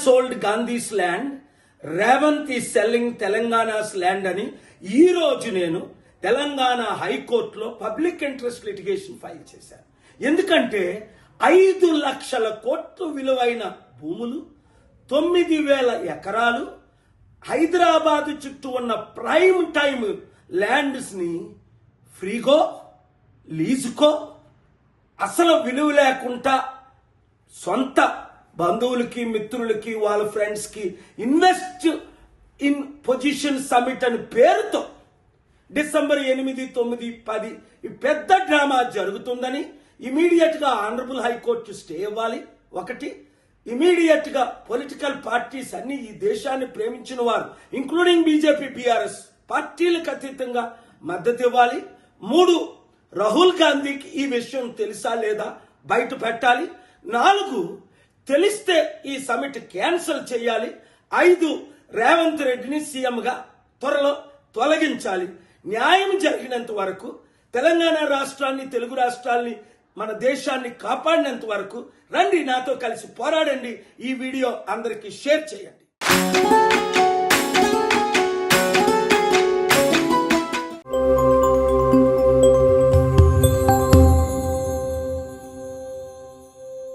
Sold Gandhi's land, Revanth ఈ selling Telangana's land అని ఈ రోజు నేను తెలంగాణ హైకోర్టులో పబ్లిక్ ఇంట్రెస్ట్ లిటిగేషన్ ఫైల్ చేశాను. ఎందుకంటే 5 లక్షల కోట్లు విలువైన భూములు, 9,000 ఎకరాలు, హైదరాబాద్ చుట్టూ ఉన్న ప్రైమ్ టైమ్ ల్యాండ్స్ ని ఫ్రీగో, లీజుకో, అసలు విలువ లేకుండా సొంత బంధువులకి, మిత్రులకి, వాళ్ళ ఫ్రెండ్స్ కి ఇన్వెస్ట్ ఇన్ పొజిషన్ సమిట్ అని పేరుతో డిసెంబర్ 8, 9, 10 ఈ పెద్ద డ్రామా జరుగుతుందని ఇమీడియట్ గా ఆనరబుల్ హైకోర్టు స్టే ఇవ్వాలి. ఒకటి, ఇమీడియట్ గా పొలిటికల్ పార్టీస్ అన్ని, ఈ దేశాన్ని ప్రేమించిన వారు ఇంక్లూడింగ్ బీజేపీ, బీఆర్ఎస్ పార్టీలకు అతీతంగా మద్దతు ఇవ్వాలి. 3, రాహుల్ గాంధీకి ఈ విషయం తెలుసా లేదా బయట పెట్టాలి. 4, తెలిస్తే ఈ సమిట్ క్యాన్సిల్ చేయాలి. 5, రేవంత్ రెడ్డిని సీఎంగా త్వరలో తొలగించాలి. న్యాయం జరిగినంత వరకు తెలంగాణ రాష్ట్రాన్ని, తెలుగు రాష్ట్రాల్ని, మన దేశాన్ని కాపాడినంత వరకు రండి, నాతో కలిసి పోరాడండి. ఈ వీడియో అందరికీ షేర్ చేయండి.